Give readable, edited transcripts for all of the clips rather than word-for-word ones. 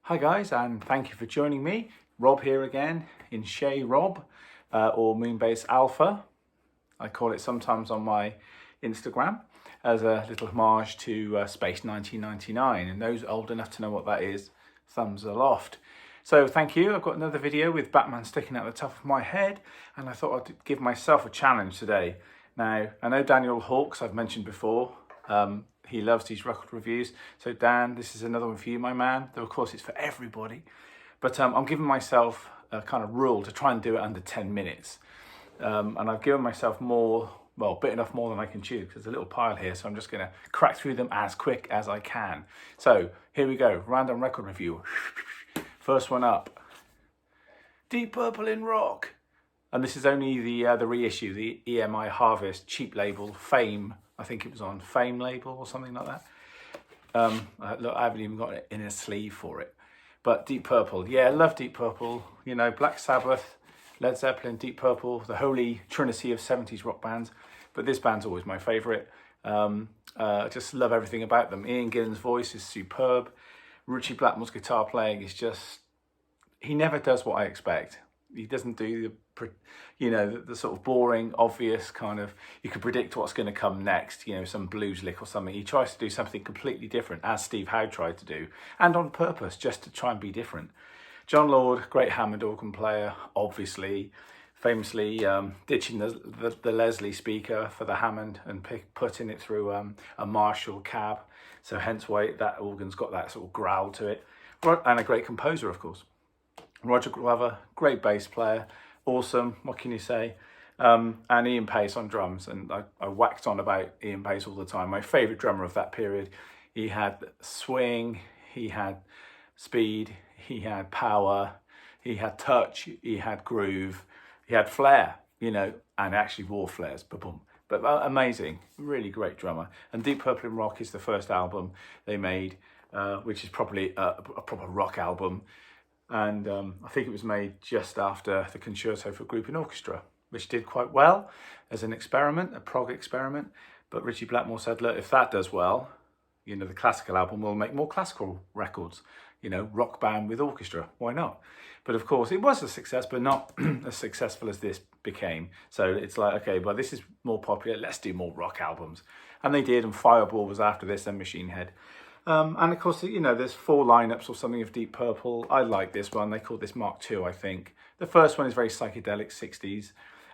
Hi guys, and thank you for joining me. Rob here again in Shay Rob, or Moonbase Alpha. I call it sometimes on my Instagram as a little homage to Space 1999. And those old enough to know what that is, thumbs aloft. So thank you. I've got another video with Batman sticking out the top of my head, and I thought I'd give myself a challenge today. Now, I know Daniel Hawkes, I've mentioned before. He loves these record reviews. So Dan, this is another one for you, my man. Though of course it's for everybody. But I'm giving myself a kind of rule to try and do it under 10 minutes. And I've given myself bit enough more than I can chew, because there's a little pile here. So I'm just gonna crack through them as quick as I can. So here we go, random record review. First one up, Deep Purple in Rock. And this is only the reissue, the EMI Harvest cheap label, Fame. I think it was on Fame label or something like that. Look, I haven't even got it in a sleeve for it. But Deep Purple, yeah, I love Deep Purple. You know, Black Sabbath, Led Zeppelin, Deep Purple, the holy trinity of 70s rock bands. But this band's always my favourite. I just love everything about them. Ian Gillan's voice is superb. Ritchie Blackmore's guitar playing is just, he never does what I expect. He doesn't do the sort of boring, obvious kind of, you can predict what's going to come next, some blues lick or something. He tries to do something completely different, as Steve Howe tried to do, and on purpose, just to try and be different. John Lord, great Hammond organ player, obviously, famously ditching the Leslie speaker for the Hammond and putting it through a Marshall cab. So hence why that organ's got that sort of growl to it. And a great composer, of course. Roger Glover, great bass player, awesome, what can you say? And Ian Pace on drums, and I whacked on about Ian Pace all the time. My favourite drummer of that period. He had swing, he had speed, he had power, he had touch, he had groove, he had flair, and actually wore flares, ba-boom. But amazing, really great drummer. And Deep Purple in Rock is the first album they made, which is probably a proper rock album. And I think it was made just after the Concerto for Group and Orchestra, which did quite well as an experiment, a prog experiment. But Ritchie Blackmore said, look, if that does well, the classical album will make more classical records, rock band with orchestra, why not? But of course, it was a success, but not as successful as this became. So it's like, okay, well, this is more popular, let's do more rock albums. And they did, and Fireball was after this, then Machine Head. And of course, there's 4 lineups or something of Deep Purple. I like this one. They called this Mark II, I think. The first one is very psychedelic, 60s.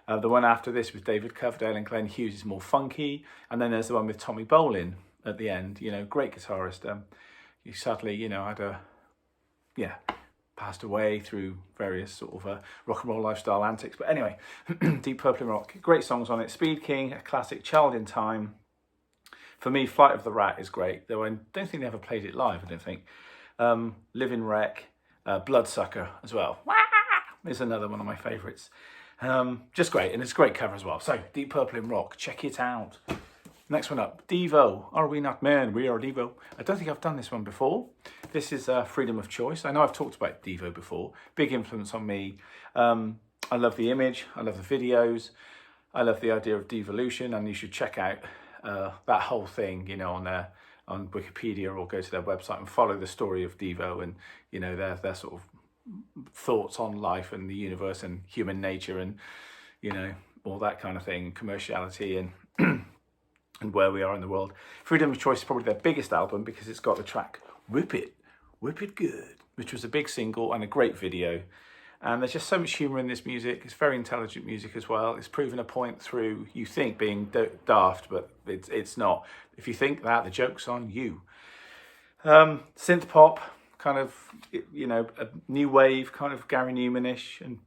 The one after this with David Coverdale and Glenn Hughes is more funky. And then there's the one with Tommy Bolin at the end. Great guitarist. He sadly, passed away through various sort of rock and roll lifestyle antics. But anyway, Deep Purple in Rock. Great songs on it. Speed King, a classic. Child in Time. For me, Flight of the Rat is great, though I don't think they ever played it live, I don't think. Living Wreck, Bloodsucker as well. Is another one of my favourites. Just great, and it's a great cover as well. So, Deep Purple in Rock, check it out. Next one up, Devo. Are we not men? We are Devo. I don't think I've done this one before. This is Freedom of Choice. I know I've talked about Devo before. Big influence on me. I love the image. I love the videos. I love the idea of devolution, and you should check out that whole thing, on Wikipedia, or go to their website and follow the story of Devo and, their sort of thoughts on life and the universe and human nature and, all that kind of thing, commerciality and and where we are in the world. Freedom of Choice is probably their biggest album because it's got the track Whip It Good, which was a big single and a great video. And there's just so much humour in this music. It's very intelligent music as well. It's proven a point through, you think, being daft, but it's not. If you think that, the joke's on you. Synth pop, kind of, a new wave, kind of Gary Newman-ish, and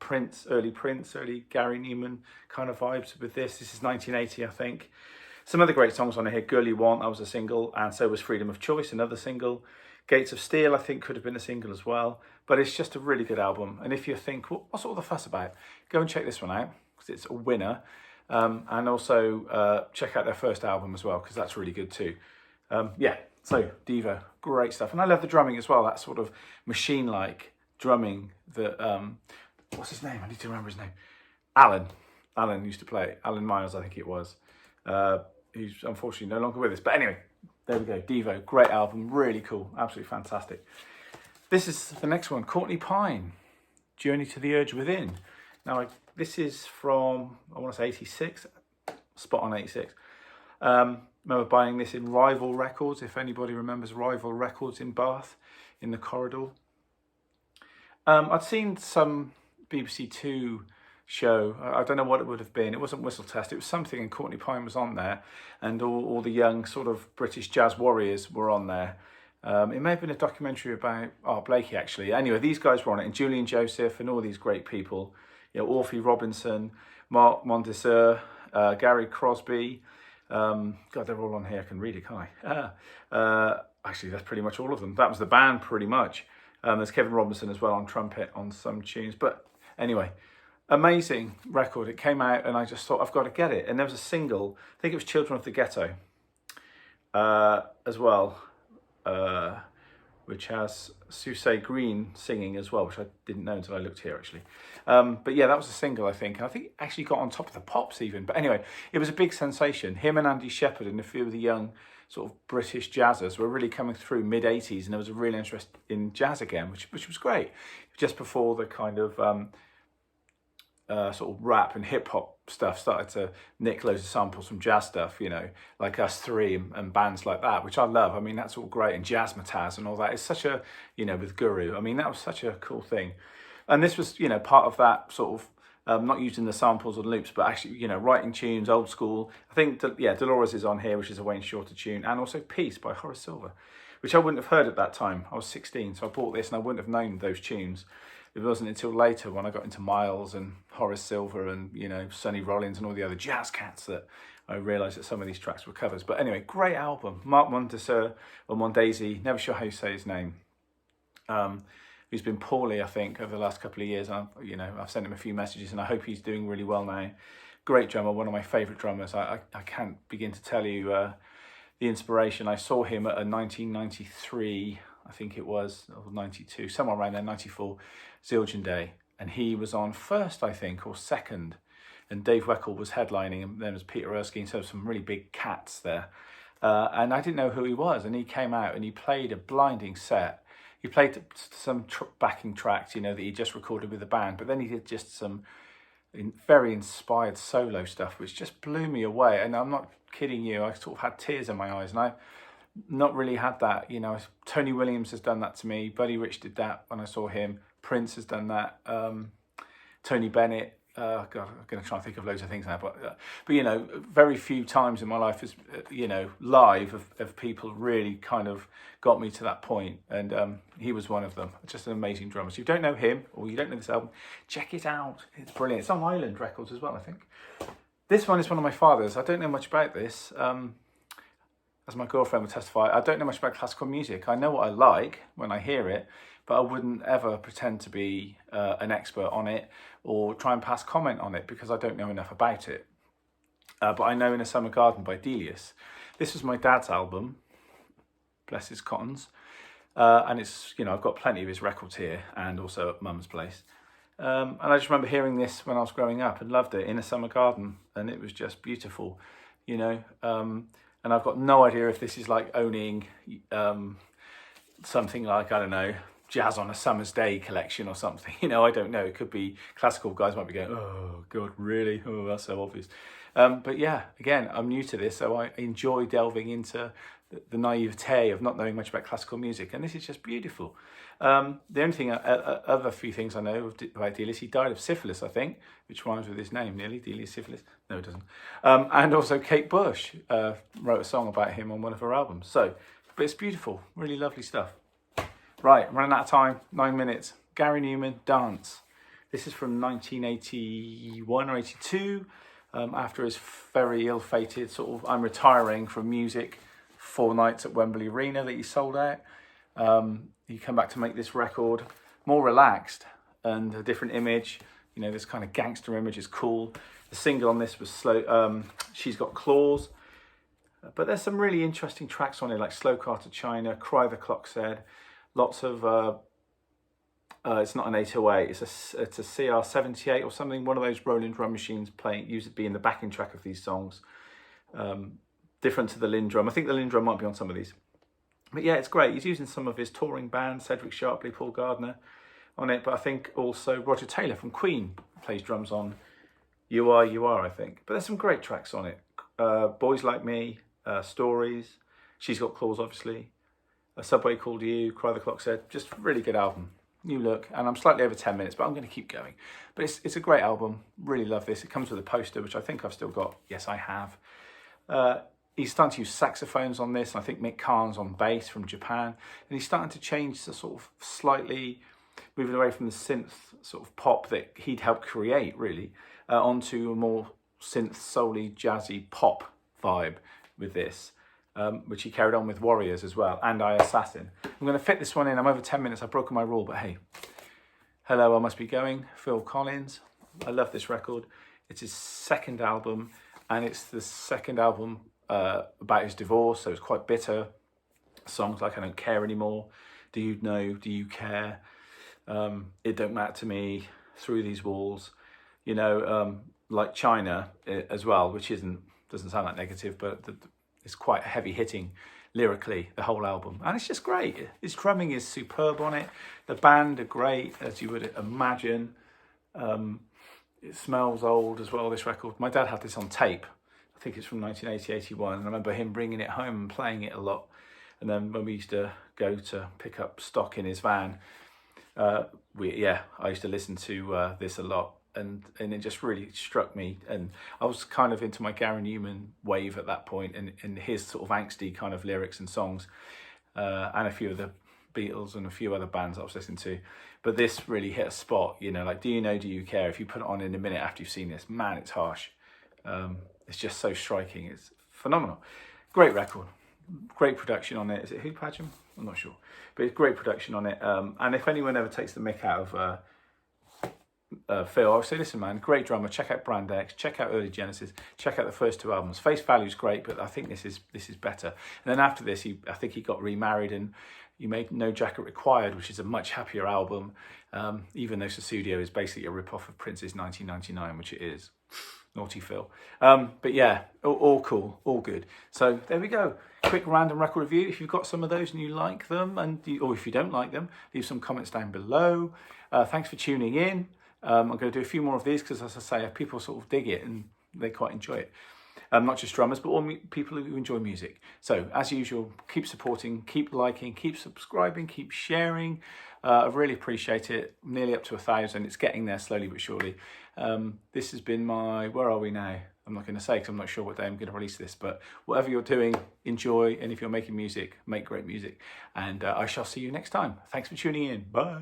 early Gary Newman kind of vibes with this. This is 1980, I think. Some other great songs on here. Girl You Want, that was a single, and so was Freedom of Choice, another single. Gates of Steel, I think, could have been a single as well. But it's just a really good album. And if you think, what's all the fuss about? Go and check this one out, because it's a winner. And also check out their first album as well, because that's really good too. So Devo, great stuff. And I love the drumming as well, that sort of machine-like drumming that, what's his name? I need to remember his name. Alan used to play it. Alan Miles, I think it was. He's unfortunately no longer with us. But anyway, there we go. Devo, great album, really cool, absolutely fantastic. This is the next one, Courtney Pine, Journey to the Urge Within. Now, this is from, I want to say 86, spot on 86. Remember buying this in Rival Records, if anybody remembers Rival Records in Bath, in the corridor. I'd seen some BBC Two show, I don't know what it would have been, it wasn't Whistle Test, it was something, and Courtney Pine was on there, and all the young sort of British jazz warriors were on there. It may have been a documentary about Art Blakey, actually. Anyway, these guys were on it, and Julian Joseph and all these great people, you know, Orphy Robinson, Mark Mondesir, Gary Crosby. God, they're all on here. I can read it, can't I? Actually, that's pretty much all of them. That was the band, pretty much. There's Kevin Robinson as well on trumpet on some tunes. But anyway, amazing record. It came out, and I just thought, I've got to get it. And there was a single, I think it was Children of the Ghetto, as well, which has Susie Green singing as well, which I didn't know until I looked here, actually. But yeah, that was a single, I think. And I think it actually got on top of the Pops even. But anyway, it was a big sensation. Him and Andy Shepherd and a few of the young sort of British jazzers were really coming through mid-80s, and there was a real interest in jazz again, which was great. Just before the kind of sort of rap and hip-hop stuff started to nick loads of samples from jazz stuff, you know, like Us Three and bands like that, which I love. I mean, that's all great. And Jazzmatazz and all that. It's such a, you know, with Guru, I mean, that was such a cool thing. And this was, you know, part of that sort of, not using the samples or loops, but actually, you know, writing tunes, old school. I think, Dolores is on here, which is a Wayne Shorter tune, and also Peace by Horace Silver, which I wouldn't have heard at that time. I was 16, so I bought this and I wouldn't have known those tunes. It wasn't until later when I got into Miles and Horace Silver and, you know, Sonny Rollins and all the other jazz cats that I realised that some of these tracks were covers. But anyway, great album. Mark Mondesir, or Mondesi, never sure how you say his name, who's been poorly, I think, over the last couple of years. I've sent him a few messages, and I hope he's doing really well now. Great drummer, one of my favourite drummers. I can't begin to tell you the inspiration. I saw him at a 1993, I think it was, or 92, somewhere around there, 94, Zildjian Day. And he was on first, I think, or second. And Dave Weckl was headlining, and then was Peter Erskine, so some really big cats there. And I didn't know who he was, and he came out and he played a blinding set. He played some backing tracks, you know, that he just recorded with the band, but then he did just some very inspired solo stuff, which just blew me away. And I'm not kidding you, I sort of had tears in my eyes, and I've not really had that, you know. Tony Williams has done that to me, Buddy Rich did that when I saw him, Prince has done that, Tony Bennett, God, I'm going to try and think of loads of things now, but you know, very few times in my life is, you know, live of people really kind of got me to that point, and he was one of them. Just an amazing drummer. So if you don't know him, or you don't know this album, check it out. It's brilliant. It's on Island Records as well, I think. This one is one of my father's. I don't know much about this. As my girlfriend would testify, I don't know much about classical music. I know what I like when I hear it, but I wouldn't ever pretend to be an expert on it or try and pass comment on it, because I don't know enough about it. But I know In a Summer Garden by Delius. This was my dad's album, bless his cottons. And it's, you know, I've got plenty of his records here, and also at Mum's place. And I just remember hearing this when I was growing up and loved it, In a Summer Garden. And it was just beautiful, you know. And I've got no idea if this is like owning something like, I don't know, Jazz on a Summer's Day collection or something. You know, I don't know. It could be classical guys might be going, oh, God, really? Oh, that's so obvious. But yeah, again, I'm new to this, so I enjoy delving into the naivete of not knowing much about classical music. And this is just beautiful. The only thing, other few things I know about Delius, he died of syphilis, I think, which rhymes with his name nearly, Delius Syphilis. No, it doesn't. And also Kate Bush wrote a song about him on one of her albums. So, but it's beautiful, really lovely stuff. Right, I'm running out of time, 9 minutes. Gary Newman, Dance. This is from 1981 or 82, after his very ill-fated sort of, I'm retiring from music, 4 nights at Wembley Arena that he sold out. He came back to make this record, more relaxed and a different image. You know, this kind of gangster image is cool. The single on this was slow. She's Got Claws. But there's some really interesting tracks on it, like Slow Car to China, Cry the Clock Said. Lots of, it's not an 808, it's a CR78 or something, one of those Roland drum machines used to be in the backing track of these songs. Different to the Lindrum. I think the Lindrum might be on some of these. But yeah, it's great. He's using some of his touring band, Cedric Sharpley, Paul Gardner on it, but I think also Roger Taylor from Queen plays drums on You Are, I think. But there's some great tracks on it. Boys Like Me, Stories, She's Got Claws, obviously, A Subway Called You, Cry the Clock Said. Just really good album. New look, and I'm slightly over 10 minutes, but I'm going to keep going. But it's a great album. Really love this. It comes with a poster, which I think I've still got. Yes, I have. He's starting to use saxophones on this. I think Mick Karn's on bass from Japan. And he's starting to change the sort of slightly, moving away from the synth sort of pop that he'd helped create, really, onto a more synth, soul-y, jazzy pop vibe with this, which he carried on with Warriors as well, and I Assassin. I'm going to fit this one in. I'm over 10 minutes. I've broken my rule, but hey. Hello, I Must Be Going, Phil Collins. I love this record. It's his second album, and it's the second album about his divorce, so it's quite bitter. Songs like I Don't Care Anymore, Do You Know, Do You Care, It Don't Matter to Me, Through These Walls, you know, like China as well, which doesn't sound that negative, but it's quite heavy hitting lyrically, the whole album, and it's just great. His drumming is superb on it. The band are great, as you would imagine. It smells old as well, this record. My dad had this on tape. I think it's from 1980-81, and I remember him bringing it home and playing it a lot. And then when we used to go to pick up stock in his van, I used to listen to this a lot, and it just really struck me. And I was kind of into my Gary Newman wave at that point, and his sort of angsty kind of lyrics and songs, and a few of the Beatles and a few other bands I was listening to. But this really hit a spot, you know, like Do You Know, Do You Care? If you put it on in a minute after you've seen this, man, it's harsh. It's just so striking. It's phenomenal. Great record. Great production on it. Is it Hoop Padgham? I'm not sure. But it's great production on it. And if anyone ever takes the mick out of Phil, I would say, listen, man, great drummer. Check out Brand X. Check out early Genesis. Check out the first two albums. Face Value's great, but I think this is better. And then after this, I think he got remarried, and he made No Jacket Required, which is a much happier album, even though Sussudio is basically a rip-off of Prince's 1999, which it is. Naughty Phil. But yeah, all cool, all good. So there we go. Quick random record review. If you've got some of those and you like them, or if you don't like them, leave some comments down below. Thanks for tuning in. I'm going to do a few more of these because, as I say, people sort of dig it and they quite enjoy it. Not just drummers, but all people who enjoy music. So, as usual, keep supporting, keep liking, keep subscribing, keep sharing. I really appreciate it. Nearly up to 1,000. It's getting there slowly but surely. This has been my... Where are we now? I'm not going to say because I'm not sure what day I'm going to release this. But whatever you're doing, enjoy. And if you're making music, make great music. And I shall see you next time. Thanks for tuning in. Bye.